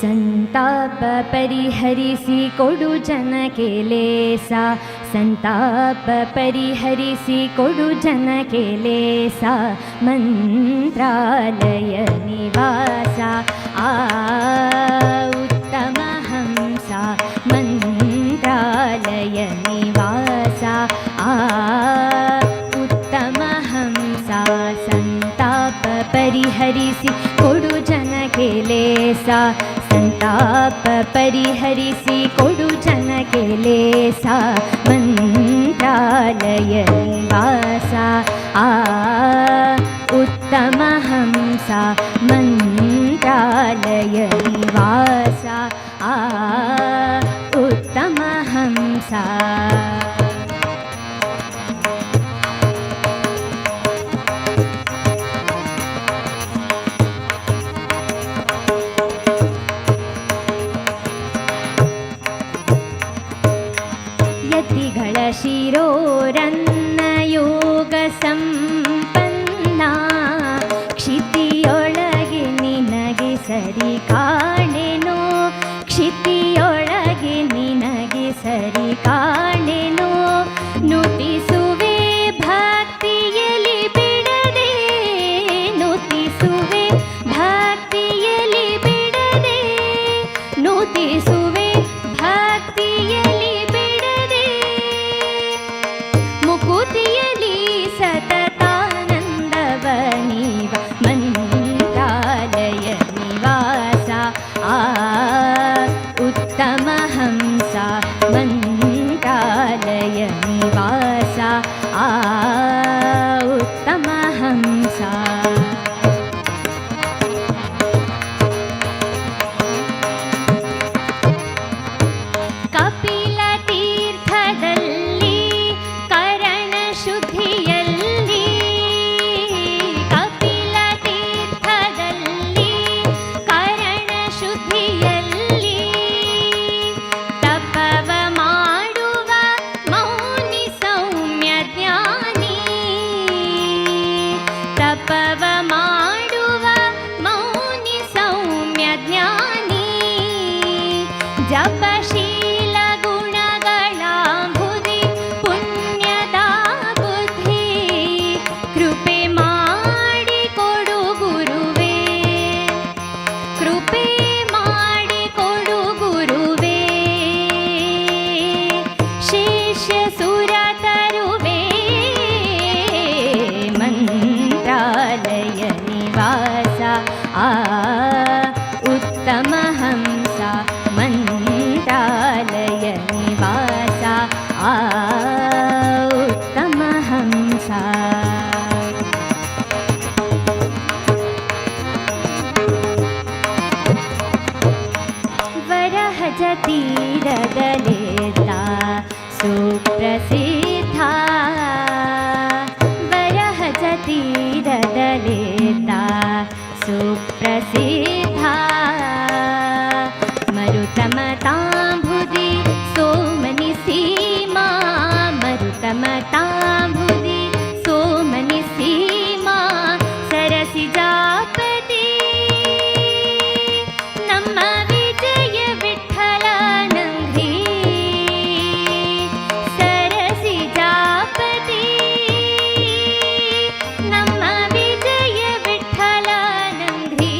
ಸಂತಾಪ ಪರಿಹರಿಸಿ ಕೊಡು ಜನಕ್ಕೆ ಲೇಸ, ಸಂತಾಪ ಪರಿಹರಿಸಿ ಕೊಡು ಜನಕ್ಕೆ ಲೇಸ, ಮಂತ್ರಾಲಯ ನಿವಾಸ ಆ ಉತ್ತಮ ಹಂಸ, ಮಂತ್ರಾಲಯ ನಿವಾಸ ಆ ಉತ್ತಮ ಹಂಸ, ಸಂತಾಪ ಪರಿಹರಿಸಿ ಕೊಡು ಜನಕ್ಕೆ ಲೇಸ, ಸಂತಾಪ ಪರಿಹರಿಸಿ ಕೊಡು ಜನಕ್ಕೆ ಲೇಸ, ಮಂತ್ರಾಲಯ ನಿವಾಸ ಆ ಉತ್ತಮ ಹಂಸ, ಮಂತ್ರಾಲಯ ನಿವಾಸ ಆ ಉತ್ತಮ ಹಂಸ. ಯತಿಗಳ ಶಿರೋರನ್ನ ಯೋಗ ಸಂಪನ್ನ, ಕ್ಷಿತಿಯೊಳಗೆ ನಿನಗೆ ಸರಿ ಕಾಣೆನೋ, ಕ್ಷಿತಿಯೊಳಗೆ ನಿನಗೆ ಸರಿ ಕಾಣೆನೋ, ನುತಿಸುವೆ ಭಕ್ತಿಯಲ್ಲಿ ಬಿಡದೆ, ನುತಿಸುವೆ ಭಕ್ತಿಯಲ್ಲಿ ಬಿಡದೆ, ನುತಿಸುವೆ ಭಕ್ತಿಯಲ್ಲಿ ಮುಕುತಿಯಲಿ ಸತತಾನಂದವ ನೀವ, ಮಂತ್ರಾಲಯ ನಿವಾಸ ಆ ಉತ್ತಮ ಹಂಸ, ಮಂತ್ರಾಲಯ ನಿವಾಸ ಆ ಉತ್ತಮ ಹಂಸ. ಕಪಿಲ ತೀರ್ಥದಲ್ಲಿ ಶುದ್ಧಿಯಲ್ಲಿ, ಕಪಿಲ ತೀರ್ಥದಲ್ಲಿ ಕರಣ ಶುದ್ಧಿಯಲ್ಲಿ, ತಪವ ಮಾಡುವ ಮೌನಿ ಸೌಮ್ಯ ಜ್ಞಾನಿ, ತಪವ ಮಾಡುವ ಮೌನಿ ಸೌಮ್ಯ ಜ್ಞಾನಿ, ಜಪಶೀಲ ಗುಣಗಳಾಂಬುದಿ ಪುಣ್ಯದ ಬುದ್ಧಿ, ಕೃಪೆ ಮಾಡಿಕೊಡು ಗುರುವೇ, ಕೃಪೆ ಮಾಡಿಕೊಡು ಗುರುವೇ, ಶಿಷ್ಯ ಸುರ ತರುವೆ, ಮಂತ್ರಾಲಯ ನಿವಾಸ ಆ ಉತ್ತಮ ಹಂಸ, ಮಂತ್ರಾಲಯ ನಿವಾಸ ಆ ಉತ್ತಮ ಹಂಸ. ವರಹಜ ತೀರದಲೆದ್ದ ಸುಪ್ರಸಿದ್ಧ, ವರಹಜ ತೀರದಲೆದ್ದ ಸುಪ್ರಸಿದ್ಧ, ಮರುತಮತಾಂಬುದಿ ಸೋಮನಿ ಸೀಮಾ, ಮರುತಮತಾಂಬುದಿ ಸೋಮನಿ ಸೀಮಾ, ಸರಸಿಜಾಪತಿ ನಮ್ಮ ವಿಜಯ ವಿಠಲ ನಂಘ್ರಿ, ಸರಸಿಜಾಪತಿ ನಮ್ಮ ವಿಜಯ ವಿಠಲ ನಂಘ್ರಿ,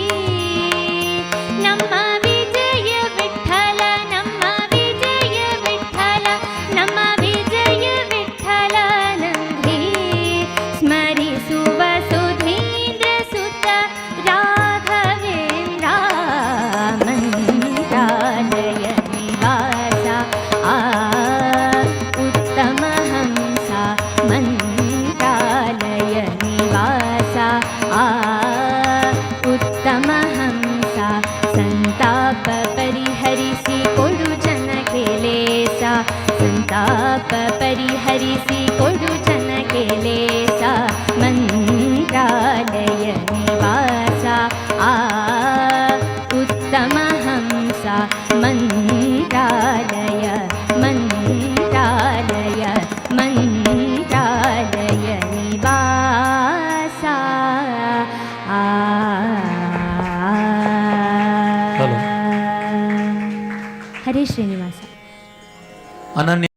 ನಮ್ಮ ವಿಜಯ ವಿಠಲ, ನಮ್ಮ ವಿಜಯ ವಿಠಲ, ನಮ್ಮ ವಿಜಯ ವಿಠಲ ಸಾಯಿ ಶ್ರೀನಿವಾಸ. ಅನನ್ಯ